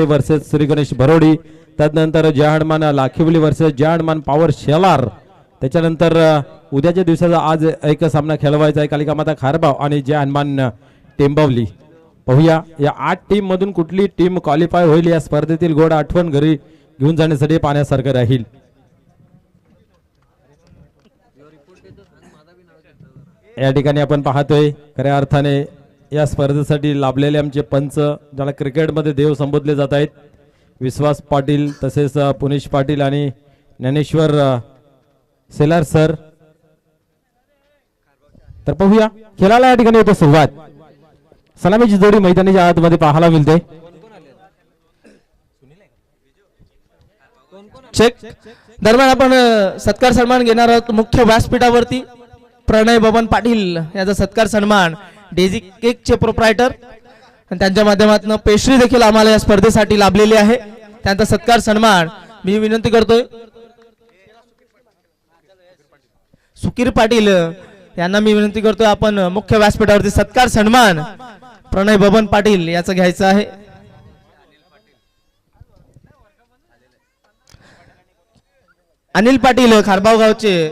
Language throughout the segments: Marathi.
वर्सेस श्री गणेश भरोडी, त्यानंतर जय हनुमान लाखिवली वर्सेस जय हनुमान पॉवर शेलार. त्याच्यानंतर उद्याच्या दिवसाचा आज एक सामना खेळवायचा आहे, कालिका माता खारबाव आणि जय हनुमान टेंबवली. पाहूया या 8 टीम मधून कुठली टीम क्वालिफाय होईल. या स्पर्धेतील गोड आठवण घरी घेऊन जाण्यासाठी पाहण्यासारखं राहील. या ठिकाणी आपण पाहतोय खऱ्या अर्थाने या स्पर्धेसाठी लाभलेले आमचे पंच, ज्याला क्रिकेटमध्ये देव संबोधले जात आहेत, विश्वास पाटील तसेच पुनेश पाटील आणि ज्ञानेश्वर सेलार सर. तर पाहूया खेळाला या ठिकाणी होतो सुरुवात. सलामीची जोडी मैदानाच्या आतमध्ये पाहायला मिळते. चेक दरम्यान आपण सत्कार सन्मान घेणार आहोत. मुख्य व्यासपीठावरती प्रणय बबन पाटील याचा सत्कार सन्मान, डेझी केकचे प्रोप्रायटर, आणि त्यांच्या माध्यमातून पेस्ट्री देखील आम्हाला या स्पर्धेसाठी लाभलेली आहे. त्यांचा सत्कार सन्मान मी विनंती करतोय सुकीर पाटील यांना मी विनंती करतोय आपण मुख्य व्यासपीठावरती सत्कार सन्मान प्रणय बबन पाटील याचा घ्यायचा आहे. अनिल पाटील खारबाव गावचे,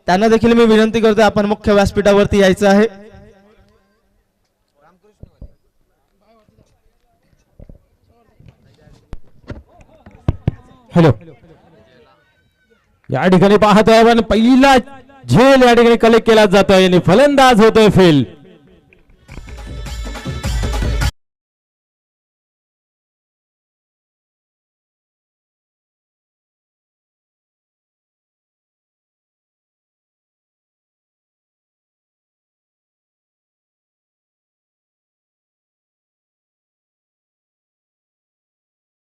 त्यांना देखील मी विनंती करतोय आपण मुख्य व्यासपीठावरती यायचं आहे. हॅलो, या ठिकाणी पाहतोय आपण पहिला झेल या ठिकाणी कलेक्ट केला जातोय आणि फलंदाज होतोय फेल.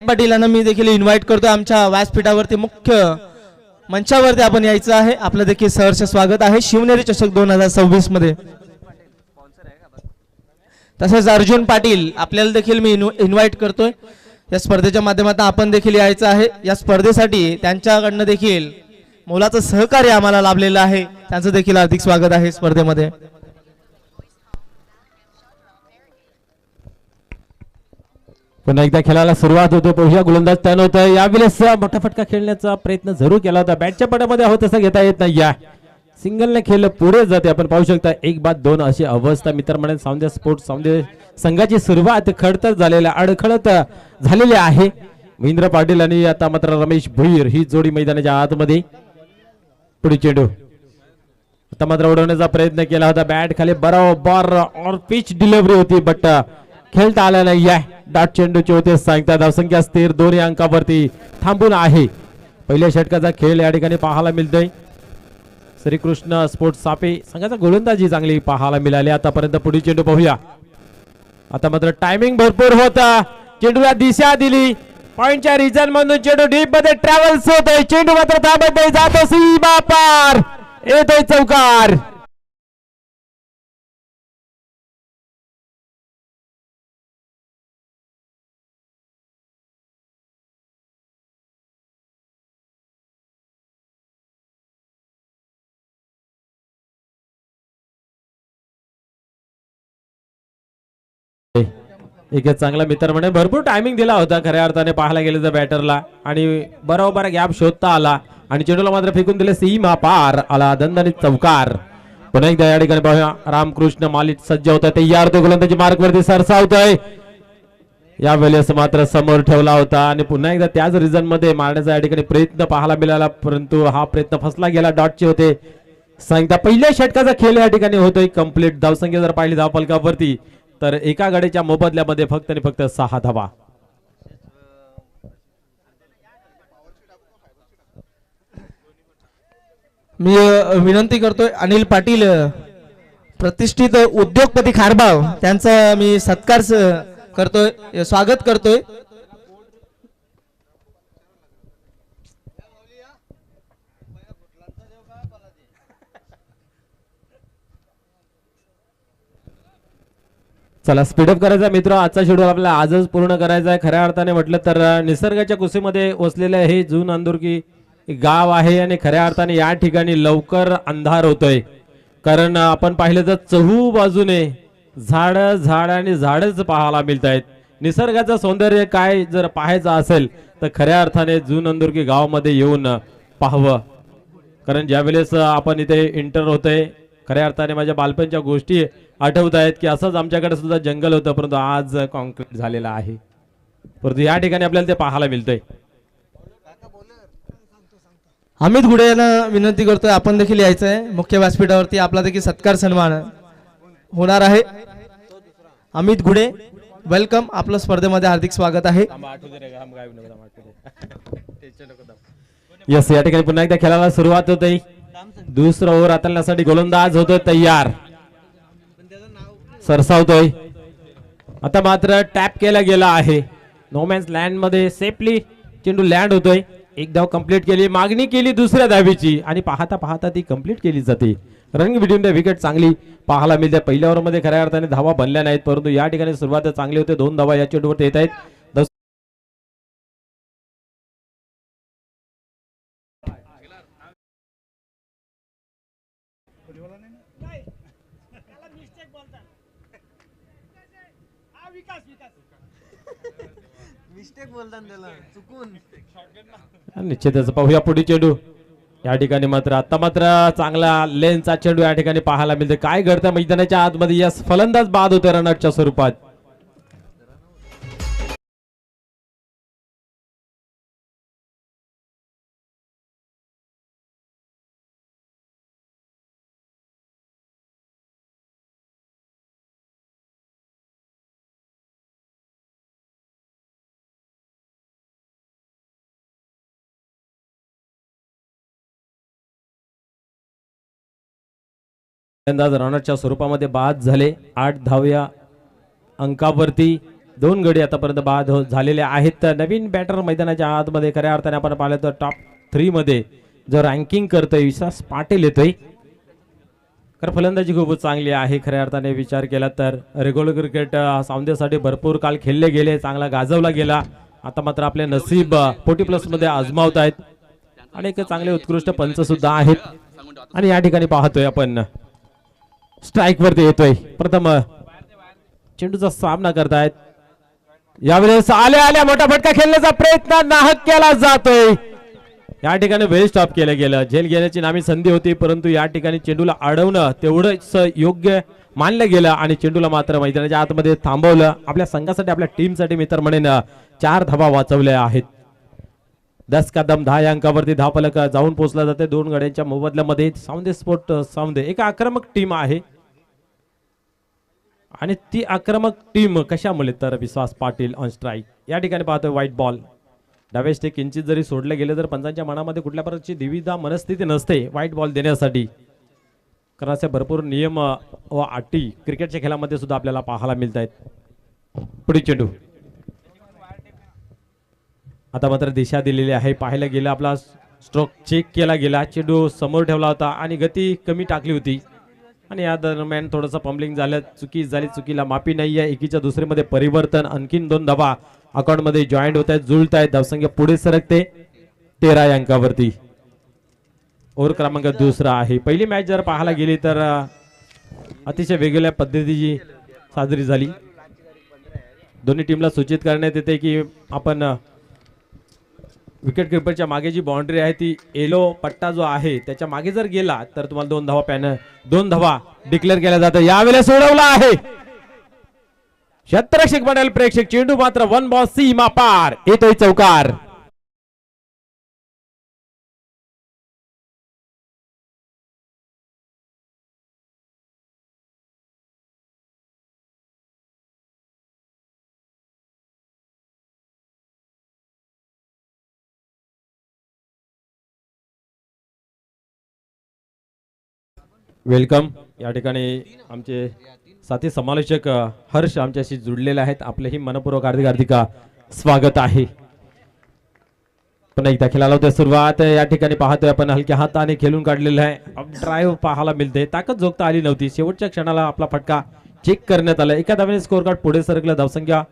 पाटील यांना मी देखील इन्व्हाइट करतोय आमच्या व्यासपीठावरती मुख्य मंचावरती आपण यायचं आहे. आपलं देखील सहर्ष स्वागत आहे शिवनेरी चषक 2026 मध्ये. तसेच अर्जुन पाटील आपल्याला देखील मी इन्व्हाइट करतोय या स्पर्धेच्या माध्यमातून आपण देखील यायचं आहे. या स्पर्धेसाठी त्यांच्याकडनं देखील मोलाचं सहकार्य आम्हाला लाभलेलं आहे, त्यांचं देखील हार्दिक स्वागत आहे स्पर्धेमध्ये. पुन्हा एकदा खेळाला सुरुवात होतो. पाहूया गोलंदाज तयार होत आहे. यावेळेस मोठा फटका खेळण्याचा प्रयत्न जरूर केला होता, बॅटच्या पटामध्ये होत तसं घेता येत नाही. या सिंगलने खेळलं पुढे जाते. आपण पाहू शकता 1-2 अशी अवस्था मित्रमंडळ सावंदे स्पोर्ट्स सावंदे संघाची सुरुवात खडतर झालेल्या अडखळत झालेली आहे. महेंद्र पाटील आणि आता मात्र रमेश भुईर ही जोडी मैदानाच्या आतमध्ये. पुढे चेंडू आता मात्र उडवण्याचा प्रयत्न केला होता, बॅट खाली बरोबर और पिच डिलिव्हरी होती बट खेळता आला नाही. डॉट चेंडूचे होते सांगता. धावसंख्या स्थिर 2 अंकावरती थांबून आहे. पहिल्या षटकाचा खेळ या ठिकाणी पाहायला मिळतोय. श्रीकृष्ण स्पोर्ट्स सापे संघाचा गोलंदाजी चांगली पाहायला मिळाली आतापर्यंत. पुढील चेंडू पाहूया. आता मात्र टायमिंग भरपूर होता, चेंडूला दिशा दिली, पॉइंटच्या रिजन मधून चेंडू डीप मध्ये ट्रॅव्हल्स होतोय. चेंडू मात्र थांबत नाही, जातो सीमा पार, येतोय चौकार. एक चांगला मित्र म्हणे भरपूर टायमिंग दिला होता खऱ्या अर्थाने पाहायला गेलं तर बॅटरला, आणि बरोबर गॅप शोधता आला आणि चेंडूला मात्र फेकून दिले सीमा पार. आला दणदणीत चौकार. पुन्हा एकदा या ठिकाणी पाहूया रामकृष्ण मालिक सज्ज होता, तयार तो गोलंदाजी मार्क वरती सरसावतोय. यावेळेस मात्र समोर ठेवला होता आणि पुन्हा एकदा त्याच रिझन मध्ये मारण्याचा या ठिकाणी प्रयत्न पाहायला मिळाला, परंतु हा प्रयत्न फसला गेला. डॉटचे होते सांगता. पहिल्या षटकाचा खेळ या ठिकाणी होतोय कंप्लीट. धावसंख्या जर पाहिली धाव फलकावरती तर एका गड्याच्या मोबदल्यामध्ये फक्त आणि फक्त 6 धावा. मी विनंती करतोय अनिल पाटील प्रतिष्ठित उद्योगपती खारबाव त्यांचा मी सत्कार करतोय, स्वागत करतोय. चला स्पीडअप करायचा मित्र. आजचा शेड्यूल आपल्याला आजच पूर्ण करायचा आहे. खऱ्या अर्थाने म्हटलं तर निसर्गाच्या कुशीमध्ये वसलेलं हे जून अंदुरकी गाव आहे आणि खऱ्या अर्थाने या ठिकाणी लवकर अंधार होतोय, कारण आपण पाहिलं तर चहू बाजूने झाड आणि झाडच पाहायला मिळत आहेत. निसर्गाचं सौंदर्य काय जर पाहायचं असेल तर खऱ्या अर्थाने जुनंदुर्गी गावामध्ये येऊन पाहावं. कारण ज्या वेळेस आपण इथे इंटर होतोय खऱ्या अर्थाने माझ्या बालपणच्या गोष्टी आठवत आहेत की असंच आमच्याकडे सुद्धा जंगल होतं, परंतु आज कॉन्क्रीट झालेलं आहे. परंतु या ठिकाणी आपल्याला ते पाहायला मिळतंय. अमित घुडे यांना विनंती करतोय आपण देखील यायचं आहे. मुख्य व्यासपीठावरती आपला देखील सत्कार सन्मान होणार आहे. अमित घुडे वेलकम, आपलं स्पर्धेमध्ये हार्दिक स्वागत आहे. यस, या ठिकाणी पुन्हा एकदा खेळाला सुरुवात होते. दुसरा ओव्हर हाताळण्यासाठी गोलंदाज होतोय तयार, सरसावतोय. आता मात्र टॅप केला गेला आहे. नो मॅन्स लँड मध्ये सेफली चेंडू लँड होतोय. एक धाव कंप्लीट केली, मागणी केली दुसऱ्या धावीची आणि पाहता पाहता ती कंप्लीट केली जाते. रंग बिटवीन द विकेट चांगली पाहायला मिळते. पहिल्या ओव्हर मध्ये खऱ्या अर्थाने धावा बनल्या नाहीत, परंतु या ठिकाणी सुरुवात चांगली होते. 2 धावा या चेंडूवर येत आहेत. निश्चितच पाहूया पुढे चेंडू. या ठिकाणी मात्र आता मात्र चांगला लेनचा चेंडू या ठिकाणी पाहायला मिळते. काय घडतं मैदानाच्या आतमध्ये, यस फलंदाज बाद होते रनआउटच्या स्वरूपात. फलंदाज रनआउटच्या स्वरूपामध्ये बाद झाले. 8 धाव्या अंकावरती 2 गडी आतापर्यंत बाद झालेले आहेत. नवीन बॅटर मैदानाच्या आतमध्ये खऱ्या अर्थाने आपण पाहिलं तर टॉप 3 मध्ये जो रँकिंग करतोय विश्वास पाटील येतोय. कारण फलंदाजी खूप चांगली आहे. खऱ्या अर्थाने विचार केला तर रेग्युलर क्रिकेट सामन्यासाठी भरपूर काल खेळले गेले, चांगला गाजवला गेला. आता मात्र आपले नसीब 40+ मध्ये आजमावत आहेत आणि एक चांगले उत्कृष्ट पंच सुद्धा आहेत. आणि या ठिकाणी पाहतोय आपण स्ट्राईक वरती येतोय. प्रथम चेंडूचा सामना करतायत. यावेळेस आल्या मोठा फटका खेळण्याचा प्रयत्न नाहक केला जातोय. या ठिकाणी वेल स्टॉप केलं गेलं. झेल घेण्याची नामी संधी होती, परंतु या ठिकाणी चेंडूला अडवणं तेवढंच योग्य मानलं गेलं आणि चेंडूला मात्र मैदानाच्या आतमध्ये थांबवलं. आपल्या संघासाठी आपल्या टीमसाठी मी तर म्हणेन 4 धावा वाचवल्या आहेत. 10 का दम 10 या अंकावरती धावफलक जाऊन पोहोचला जाते. 2 गड्यांच्या मोबदल्यामध्ये साऊंदे स्पोर्ट साऊंदे एक आक्रमक टीम आहे आणि ती आक्रमक टीम कशामुळे तर विश्वास पाटील ऑन स्ट्राईक. या ठिकाणी पाहतोय व्हाईट बॉल. डावे स्टेक किंचित जरी सोडले गेले तर पंचांच्या मनामध्ये कुठल्या प्रकारची द्विधा मनस्थिती नसते व्हाईट बॉल देण्यासाठी. कारण असे भरपूर नियम व अटी क्रिकेटच्या खेळामध्ये सुद्धा आपल्याला पाहायला मिळत आहेत. पुढे चेंडू आता मात्र दिशा दिलेली आहे. पाहायला गेलं आपला स्ट्रोक चेक केला गेला. चेंडू समोर ठेवला होता आणि गती कमी टाकली होती आणि या दरम्यान थोडंसं पंबलिंग झालं, चुकी झाली. चुकीला माफी नाही आहे. एकीच्या दुसरीमध्ये परिवर्तन. आणखीन 2 धावा अकाउंट मध्ये जॉईंट होत आहेत, जुळत आहेत. धावसंख्या पुढे सरकते 13 या अंकावरती. ओव्हर क्रमांक 2 आहे. पहिली मॅच जर पाहायला गेली तर अतिशय वेगवेगळ्या पद्धतीची साजरी झाली. दोन्ही टीमला सूचित करण्यात येते की आपण विकेट किपरच्या मागे जी बाउंड्री आहे ती येलो पट्टा जो आहे त्याच्या मागे जर गेला तर तुम्हाला 2 धावा 2 धावा डिक्लेअर केल्या जातं. यावेळेस सोडवला आहे क्षेत्ररक्षक बनेल प्रेक्षक. चेंडू मात्र 1 बॉल सीमा पार येतोय चौकार. वेलकम. या ठिकाणी आमचे साथी समालोचक हर्ष आमच्याशी जुडलेले आहेत. आपलेही मनपूर्वक हार्दिक स्वागत आहे. पुन्हा एकदा खेळायला होते सुरुवात. या ठिकाणी पाहतोय आपण हलक्या हाताने खेळून काढलेलं आहे. ड्राईव्ह पाहायला मिळते. ताकद जोखता आली नव्हती. शेवटच्या क्षणाला आपला फटका चेक करण्यात आला. एका धावेने स्कोर कार्ड पुढे सरकलं. धावसंख्या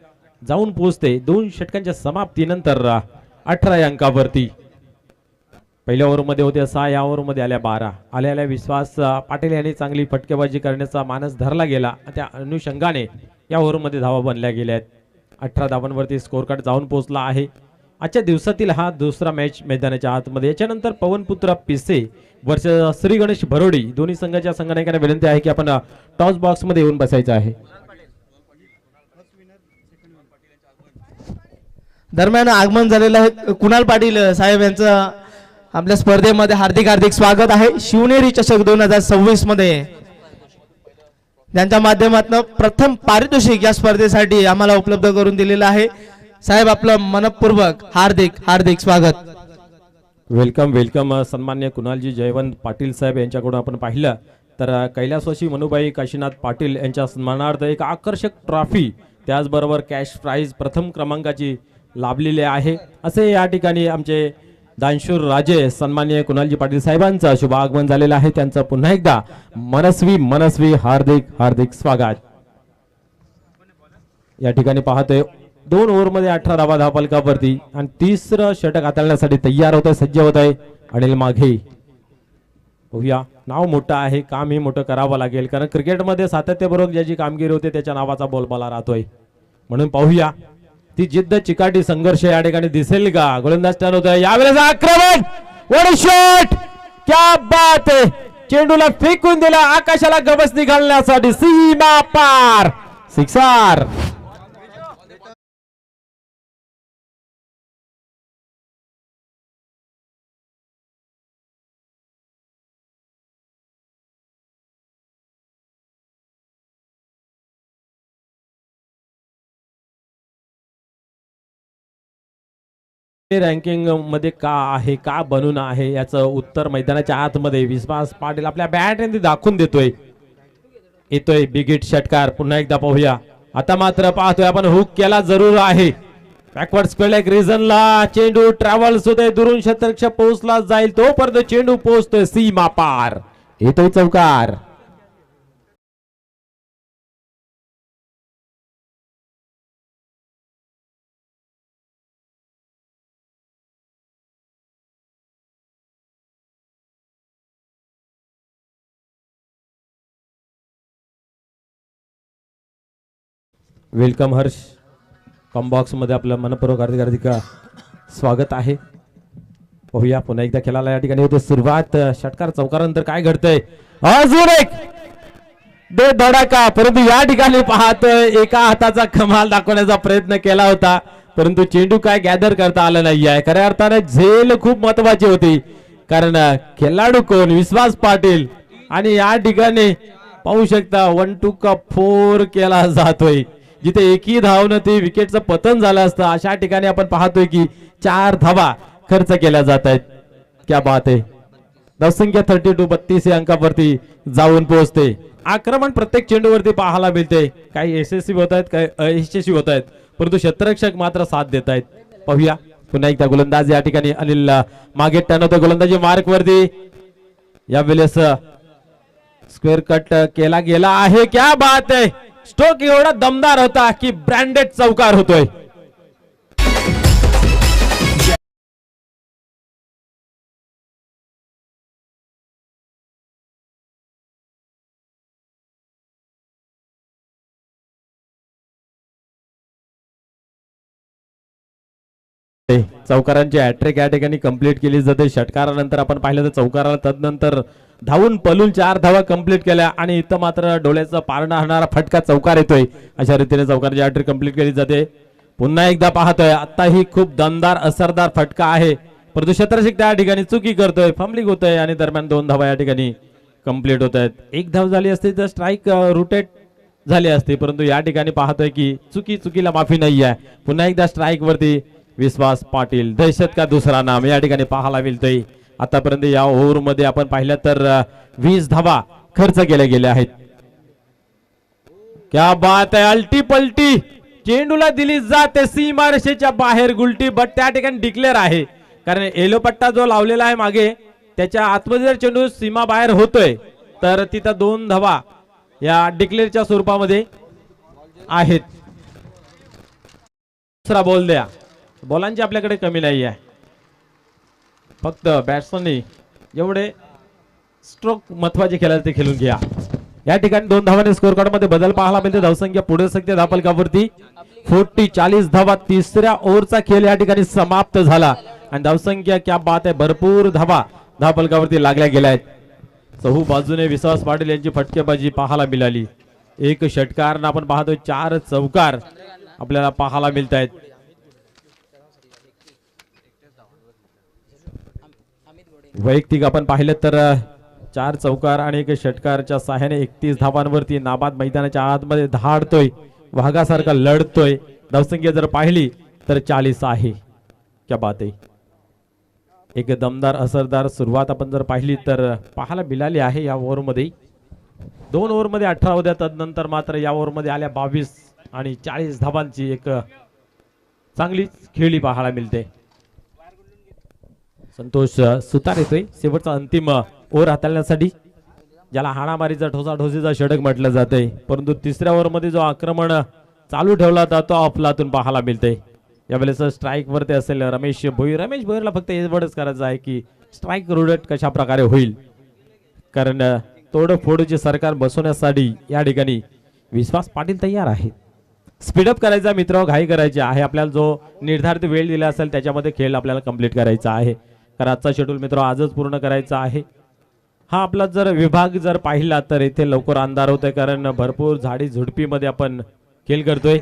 जाऊन पोहोचते 2 षटकांच्या समाप्तीनंतर 18 या अंकावरती. पहिल्या ओव्हरमध्ये होते 6, या ओव्हरमध्ये आल्या 12. आल्या विश्वास पाटील यांनी चांगली फटकेबाजी करण्याचा मानस धरला गेला. त्या अनुषंगाने या ओव्हरमध्ये धावा बनल्या गेल्या आहेत. 18 धावांवरती स्कोर कार्ड जाऊन पोहोचला आहे. आजच्या दिवसातील हा दुसरा मॅच मैदानाच्या आतमध्ये. याच्यानंतर पवनपुत्रा पिसे वर्सेस श्री गणेश भरोडी दोन्ही संघाच्या संघनायकांना विनंती आहे की आपण टॉस बॉक्स मध्ये येऊन बसायचं आहे. दरम्यान आगमन झालेलं आहे कुणाल पाटील साहेब यांचं आपल्या स्पर्धेमध्ये हार्दिक हार्दिक स्वागत आहे. शिवनेरी चषक 2026 मध्ये त्यांच्या माध्यमातून प्रथम पारितोषिक या स्पर्धेसाठी आम्हाला उपलब्ध करून दिलेलं आहे. साहेब आपलं मनपूर्वक हार्दिक हार्दिक स्वागत. Welcome welcome. सन्मान्य कुणालजी जयवंत पाटील साहेब यांच्याकडून आपण पाहिलं तर कैलासवासी मनुबाई काशीनाथ पाटील यांच्या सन्मानार्थ एक आकर्षक ट्रॉफी त्याचबरोबर कॅश प्राइज प्रथम क्रमांकाची लाभलेली आहे. असे या ठिकाणी आमचे दानशूर राजे सन्मान्य कुणालजी पाटील साहेबांचं शुभ आगमन झालेलं आहे. त्यांचं पुन्हा एकदा मनस्वी हार्दिक हार्दिक स्वागत. या ठिकाणी पाहतोय 2 ओव्हरमध्ये 18 धावा धावफलकावरती आणि तिसरं षटक हाताळण्यासाठी तयार होत आहे, सज्ज होत आहे अनिल माघे. बघूया, नाव मोठं आहे, कामही मोठं करावं लागेल कारण क्रिकेटमध्ये सातत्यपूर्वक ज्याची कामगिरी होते त्याच्या नावाचा बोलबाला राहतोय. म्हणून पाहूया ती जिद्द चिकाटी संघर्ष या ठिकाणी दिसेल का. गोलंदाज टर्न होत आहे, यावेळेस आक्रमण, व्हाट अ शॉट, क्या बात आहे. चेंडूला फेकून दिला आकाशाला गबस घालण्यासाठी, सीमा पार, सिक्सर. रँकिंग मध्ये का आहे, का बनून आहे याचं उत्तर मैदानाच्या आतमध्ये विश्वास पाटील आपल्या बॅट दाखवून देतोय. येतोय बिग हिट षटकार. पुन्हा एकदा पाहूया. आता मात्र पाहतोय आपण हुक केला जरूर आहे. बॅकवर्ड स्क्वेअर लेग रिजनला चेंडू ट्रॅव्हल्स होतोय, दुरून शतरक्ष पोहोचला जाईल तोपर्यंत चेंडू पोहोचतोय सीमा पार. येतोय चौकार. वेलकम हर्ष. कॉम्बॉक्स मध्ये आपलं मनपूर्वक हार्दिक हार्दिक स्वागत आहे. पाहूया पुन्हा एकदा खेळायला या ठिकाणी होते सुरुवात. षटकार चौकारानंतर काय घडतंय, अजून एक दे धडाका. परंतु या ठिकाणी पाहतोय एका हाताचा कमाल दाखवण्याचा प्रयत्न केला होता परंतु चेंडू काय गॅदर करता आला नाही आहे. खऱ्या अर्थाने झेल खूप महत्वाची होती कारण खेळाडू कोण, विश्वास पाटील. आणि या ठिकाणी पाहू शकता 1-2 का 4 केला जातोय. जिथे एकही धावनं ते विकेटचं पतन झालं असतं अशा ठिकाणी आपण पाहतोय की 4 धावा खर्च केल्या जात आहेत. क्या बात आहे. धावसंख्या 32 32 या अंकावरती जाऊन पोहोचते. आक्रमण प्रत्येक चेंडूवरती पाहायला मिळते. काही यशस्वी होत आहेत, काही अयशस्वी होत आहेत परंतु क्षेत्ररक्षक मात्र साथ देत आहेत. पाहूया पुन्हा एकदा गोलंदाज या ठिकाणी अनिल मागे टर्न होतो गोलंदाजी मार्क वरती. यावेळेस स्क्वेअर कट केला गेला आहे. क्या बात आहे. स्ट्रोक एवढा दमदार होता की ब्रँडेड चौकार होतोय. चौकारांची हॅट्रिक या ठिकाणी कंप्लीट केली जाते. षटकारानंतर आपण पाहिलं तर चौकाराला तदनंतर धावून पलून 4 धावा कंप्लीट केल्या आणि इथं मात्र डोळ्याचा पारणा हाणणारा फटका चौकार येतोय. अशा रीतीने चौकाराची हॅट्रिक कंप्लीट केली जाते. पुन्हा एकदा पाहतोय आता ही खूप दमदार असरदार फटका आहे परंतु क्षेत्ररक्षक त्या ठिकाणी चुकी करतोय, फंबलिंग होतोय आणि दरम्यान 2 धावा या ठिकाणी कंप्लीट होत आहेत. 1 धाव झाली असती तर स्ट्राईक रोटेट झाली असते परंतु या ठिकाणी पाहतोय की चुकीला माफी नाही आहे. पुन्हा एकदा स्ट्राईक वरती विश्वास पाटील, दहशत का दुसरा नाम या ठिकाणी पाहायला मिळतोय. आतापर्यंत या ओव्हर मध्ये आपण पाहिलं तर 20 धावा खर्च केल्या गेल्या आहेत. क्या बात आहे. अल्टी पलटी चेंडूला दिली जाते सीमारेषेच्या बाहेर गुलटी, बट त्या ठिकाणी डिक्लेअर आहे कारण येलो पट्टा जो लावलेला आहे मागे त्याच्या आतमध्ये जर चेंडू सीमा बाहेर होतोय तर तिथं 2 धावा या डिक्लेअरच्या स्वरूपामध्ये आहेत. दुसरा बॉल द्या. बॉलांची आपल्याकडे कमी नाही आहे, फक्त बॅट्समननी जेवढे स्ट्रोक महत्वाचे खेळायला ते खेळून घ्या. या ठिकाणी 2 धावांनी स्कोर कार्ड मध्ये बदल पाहायला मिळते. धावसंख्या पुढे सकते धावफलकावरती 40 धावा. तिसऱ्या ओव्हरचा खेळ या ठिकाणी समाप्त झाला आणि धावसंख्या क्या बात आहे, भरपूर धावा धावफलकावरती लागल्या गेल्या आहेत. चहू बाजूने विश्वास पाटील यांची फटकेबाजी पाहायला मिळाली. एक षटकार आपण पाहतोय, 4 चौकार आपल्याला पाहायला मिळत आहेत. वैयक्तिक आपण पाहिलं तर 4 चौकार आणि 1 षटकारच्या सहाय्याने 31 धावांवरती नाबाद मैदानाच्या आतमध्ये धाडतोय, वाघासारखा लढतोय. धावसंख्या जर पाहिली तर 40 आहे. क्या बात आहे. एक दमदार असरदार सुरुवात आपण जर पाहिली तर पाहायला मिळाली आहे या ओव्हरमध्ये. 2 ओव्हरमध्ये 18 होत्या, तदनंतर मात्र या ओव्हरमध्ये आल्या 22 आणि 40 धावांची एक चांगली खेळी पाहायला मिळते. संतोष सुतार येतोय शेवटचा अंतिम ओव्हर हाताळण्यासाठी, ज्याला हाणामारीचा ठोसाठोसीचा षटक म्हटलं जाते. परंतु तिसऱ्या ओव्हरमध्ये जो आक्रमण चालू ठेवला होता तो अफलातून पाहायला मिळते. यावेळेस स्ट्राईक वरती असेल रमेश भोईर. रमेश भोईरला फक्त एवढंच करायचं आहे की स्ट्राईक रोटेट कशा प्रकारे होईल, कारण तोडफोडचे सरकार बसवण्यासाठी या ठिकाणी विश्वास पाटील तयार आहे. स्पीडअप करायचा मित्र, घाई करायची आहे. आपल्याला जो निर्धारित वेळ दिला असेल त्याच्यामध्ये खेळ आपल्याला कंप्लीट करायचा आहे, कारण आजचा शेड्यूल मित्र आजच पूर्ण करायचा आहे. हा आपला जर विभाग जर पाहिला तर इथे लवकर अंधार होतोय, कारण भरपूर झाडी झुडपीमध्ये आपण खेळ करतोय.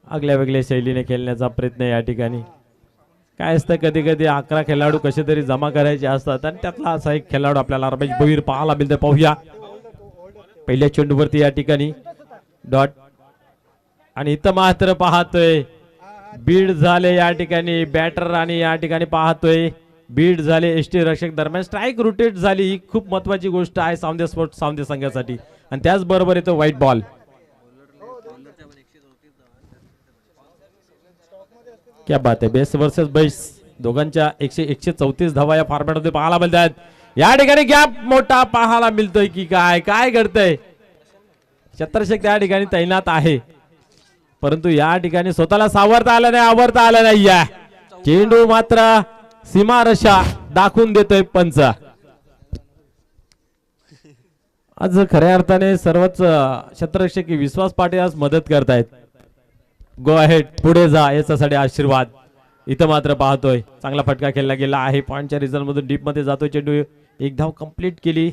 आगल्या वेगळ्या शैलीने खेळण्याचा प्रयत्न या ठिकाणी काय असतं, कधी कधी 11 खेळाडू कसे तरी जमा करायचे असतात आणि त्यातला असा एक खेळाडू आपल्याला रमेश भोईर पाहायला मिळते. पाहूया पहिल्या चेंडूवरती या ठिकाणी डॉट आणि इथं मात्र पाहतोय बीड झाले या ठिकाणी बॅटर आणि या ठिकाणी पाहतोय बीड झाले एसटी रक्षक दरम्यान. स्ट्राईक रोटेट झाली, ही खूप महत्वाची गोष्ट आहे सावंदे स्पोर्ट्स सावंदे संघासाठी. आणि त्याचबरोबर येतो व्हाईट बॉल. क्या बात आहे. बेस वर्सेस बेस दोघांच्या 134 धावा या फॉर्मॅट मध्ये पाहायला मिळतात. या ठिकाणी गॅप मोठा पाहायला मिळतोय की काय काय घडतंय. शतरक्षक त्या ठिकाणी तैनात आहे, परंतु या ठिकाणी स्वतःला सावरता आलं नाही, आवरता आलं नाही. या चेंडू मात्र सीमारेषा दाखवून देतोय पंच. आज खऱ्या अर्थाने सर्वच शतरक्षक विश्वास पाटील आज मदत करतायत. गो अहेड, पुढे जा याच्यासाठी आशीर्वाद. इथं मात्र पाहतोय चांगला फटका खेळला गेला आहे. पॉइंटच्या रिझल्ट मधून डीप मध्ये जातोय चेंडू. एक धाव कंप्लीट केली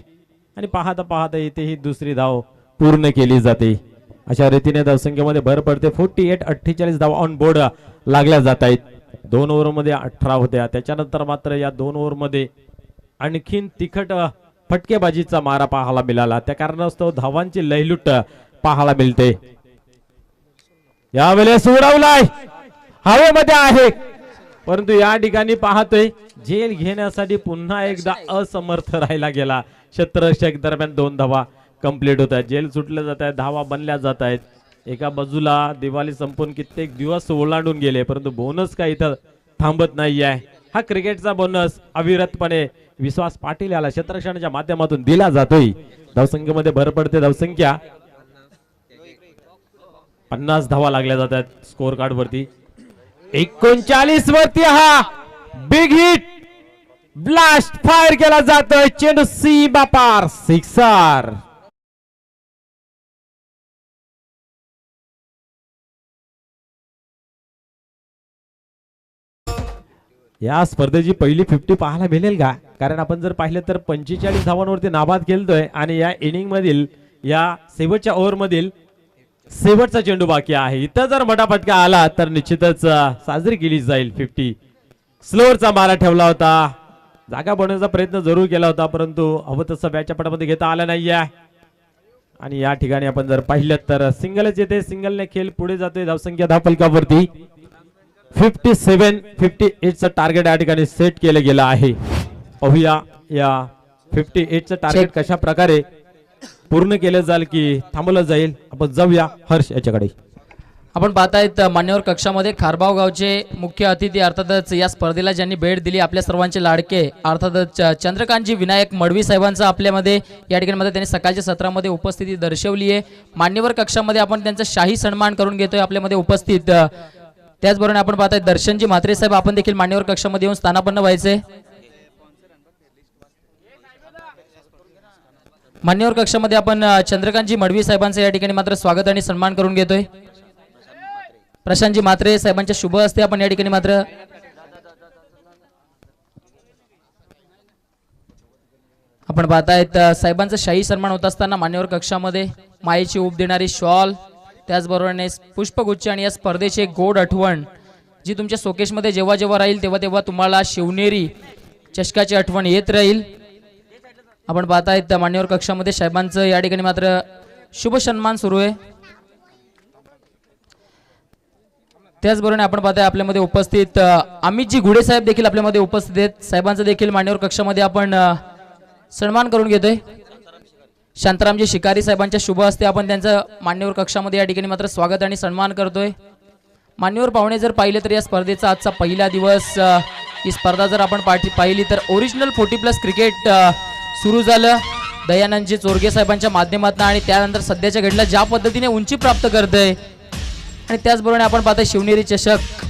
आणि पाहता पाहता इथे ही दुसरी धाव पूर्ण केली जाते. अशा रीतीने धावसंख्येमध्ये भर पडते. 48-48 धावा ऑन बोर्ड लागल्या जात आहेत. 2 ओव्हरमध्ये 18 होत्या. त्याच्यानंतर मात्र या 2 ओव्हरमध्ये आणखीन तिखट फटकेबाजीचा मारा पाहायला मिळाला. त्या कारणास्तव धावांची लयलूट पाहायला मिळते. यावेळेस उडवलाय, हवेमध्ये आहे, परंतु या ठिकाणी पाहतोय झेल घेण्यासाठी पुन्हा एकदा असमर्थ राहिला गेला. शतरक्षक दरम्यान 2 धावा कंप्लीट होत आहेत. जेल सुटले जात आहेत, धावा बनल्या जात आहेत. एका बाजूला दिवाळी संपून कित्येक दिवस ओलांडून गेले, परंतु बोनस काय इथं थांबत नाही आहे. हा क्रिकेटचा बोनस अविरतपणे विश्वास पाटील याला क्षेत्ररक्षणाच्या माध्यमातून दिला जातोय. धावसंख्येमध्ये भर पडते. धावसंख्या 50 धावा लागल्या जातात स्कोर कार्ड वरती. 39 वरती हा बिग हिट ब्लास्ट फायर केला जातोय. चेंडू सीमा पार, सिक्सर. या स्पर्धेची पहिली 50 पाहायला मिळेल का? कारण आपण जर पाहिलं तर 45 धावांवरती नाबाद खेळतोय आणि या इनिंग मधील या शेवटच्या ओव्हर मधील शेवटचा चेंडू बाकी आहे. इथं जर मोठा फटका आला तर निश्चितच साजरी केली जाईल. 50 स्लोअरचा मारा ठेवला होता, जागा बनवण्याचा प्रयत्न जरूर केला होता, परंतु हवं तसं बॅटच्या पटामध्ये घेता आला नाहीये. आणि या ठिकाणी आपण जर पाहिलं तर सिंगलच येते. सिंगलने खेळ पुढे जातोय. धावसंख्या धावफलकावरती 57-58चं टार्गेट या ठिकाणी सेट केलं गेलं आहे. पाहूया या 58चं टार्गेट कशा प्रकारे पूर्ण केलं जाईल की थांबवलं जाईल. आपण जाऊया हर्ष याच्याकडे. आपण पाहतायत मान्यवर कक्षामध्ये खारबाव गावचे मुख्य अतिथी अर्थातच या स्पर्धेला ज्यांनी भेट दिली आपल्या सर्वांचे लाडके अर्थातच चंद्रकांतजी विनायक मडवी साहेबांचा आपल्यामध्ये या ठिकाणी मध्ये त्यांनी सकाळच्या सत्रामध्ये उपस्थिती दर्शवली आहे. मान्यवर कक्षामध्ये आपण त्यांचा शाही सन्मान करून घेतोय आपल्यामध्ये उपस्थित. त्याचबरोबर आपण पाहताय दर्शनजी म्हात्रे साहेब आपण देखील मान्यवर कक्षामध्ये येऊन स्थानापन्न व्हायचे. मान्यवर कक्षामध्ये आपण चंद्रकांतजी मडवी साहेबांचं या ठिकाणी मात्र स्वागत आणि सन्मान करून घेतोय. प्रशांतजी म्हात्रे साहेबांच्या शुभ हस्ते आपण या ठिकाणी मात्र आपण पाहतायत साहेबांचा शाही सन्मान होत असताना मान्यवर कक्षामध्ये मायेची ऊब देणारी शॉल, त्याचबरोबर पुष्पगुच्छ आणि या स्पर्धेची एक गोड आठवण जी तुमच्या शोकेशमध्ये जेव्हा जेव्हा राहील तेव्हा तेव्हा तुम्हाला शिवनेरी चषकाची आठवण येत राहील. आपण पाहतायत मान्यवर कक्षामध्ये साहेबांचं या ठिकाणी मात्र शुभ सन्मान सुरू आहे. त्याचबरोबर आपण पाहताय आपल्यामध्ये उपस्थित अमितजी घुडे साहेब देखील आपल्यामध्ये उपस्थित आहेत. साहेबांचं देखील मान्यवर कक्षामध्ये आपण सन्मान करून घेतोय. शांतारामजी शिकारी साहेबांच्या शुभ हस्ते आपण त्यांचं मान्यवर कक्षामध्ये या ठिकाणी मात्र स्वागत आणि सन्मान करतोय. मान्यवर पाहुणे जर पाहिले तर या स्पर्धेचा आजचा पहिला दिवस, ही स्पर्धा जर आपण पाहिली तर ओरिजिनल 40+ क्रिकेट सुरू झालं दयानंदजी चोरगे साहेबांच्या माध्यमातून आणि त्यानंतर सध्याच्या घडीला ज्या पद्धतीने उंची प्राप्त करतंय आणि त्याचबरोबर आपण पाहतोय शिवनेरी चषक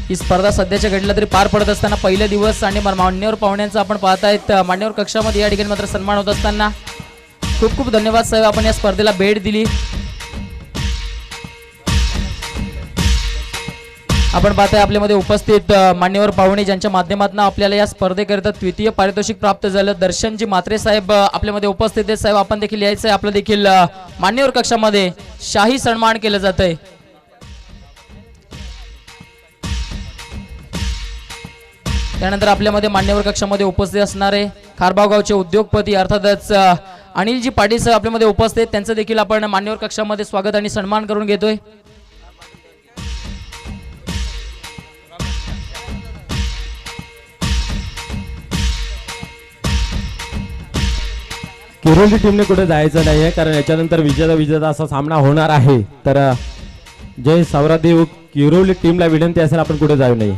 ही स्पर्धा सध्याच्या घडीला तरी पार पडत असताना पहिला दिवस आणि मान्यवर पाहुण्यांचा आपण पाहतायत मान्यवर कक्षामध्ये या ठिकाणी मात्र सन्मान होत असताना खूप खूप धन्यवाद साहेब, आपण या स्पर्धेला भेट दिली. आपण पाहताय आपल्यामध्ये उपस्थित मान्यवर पाहुणे ज्यांच्या माध्यमातून आपल्याला या स्पर्धेकरिता द्वितीय पारितोषिक प्राप्त झालं. दर्शनजी म्हात्रे साहेब आपल्यामध्ये उपस्थित आहेत. साहेब आपण देखील यायचं आहे, आपलं देखील मान्यवर कक्षामध्ये शाही सन्मान केलं जात आहे. त्यानंतर आपल्यामध्ये मान्यवर कक्षामध्ये उपस्थित असणारे खारबाव गावचे उद्योगपती अर्थातच अनिलजी पाटील साहेब आपल्यामध्ये उपस्थित आहेत. त्यांचं देखील आपण मान्यवर कक्षामध्ये स्वागत आणि सन्मान करून घेतोय. किरोली टीमने कुठे जायचं नाहीये, कारण याच्यानंतर विजेता असा सामना होणार आहे. तर जय सावरादेव किरोली टीमला विनंती असेल आपण कुठे जाऊ नये.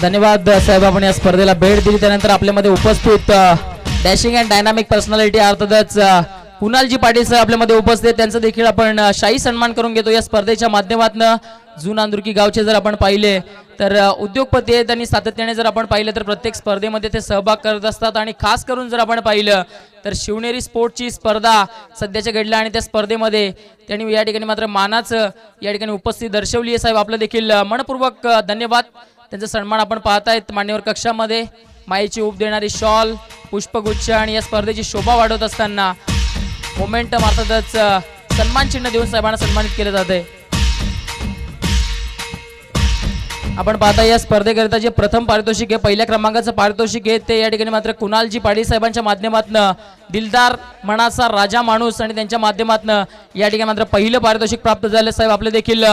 धन्यवाद साहेब, आपण या स्पर्धेला भेट दिली. त्यानंतर आपल्यामध्ये उपस्थित डॅशिंग अँड डायनामिक पर्सनॅलिटी अर्थातच कुणालजी पाटील साहेब आपल्यामध्ये उपस्थित, त्यांचं देखील आपण शाही सन्मान करून घेतो या स्पर्धेच्या माध्यमातून. जून अंदुर्की गावचे जर आपण पाहिले तर उद्योगपती आहेत आणि सातत्याने जर आपण पाहिलं तर प्रत्येक स्पर्धेमध्ये ते सहभाग करत असतात. आणि खास करून जर आपण पाहिलं तर शिवनेरी स्पोर्टची स्पर्धा सध्याच्या घडल्या आणि त्या स्पर्धेमध्ये त्यांनी या ठिकाणी मात्र मानाचं या ठिकाणी उपस्थिती दर्शवली आहे. साहेब आपलं देखील मनपूर्वक धन्यवाद. त्यांचा सन्मान आपण पाहतायत मान्यवर कक्षामध्ये. मायेची ऊब देणारी शॉल, पुष्पगुच्छ आणि या स्पर्धेची शोभा वाढवत असताना मोमेंटम अर्थातच सन्मान चिन्ह देऊन साहेबांना सन्मानित केलं जात आहे. आपण पाहता या स्पर्धेकरिता जे प्रथम पारितोषिक आहे, पहिल्या क्रमांकाचं पारितोषिक आहे, ते या ठिकाणी मात्र कुणालजी पाटील साहेबांच्या माध्यमातून दिलदार मनाचा राजा माणूस आणि त्यांच्या माध्यमातून या ठिकाणी मात्र पहिलं पारितोषिक प्राप्त झालं. साहेब आपले देखील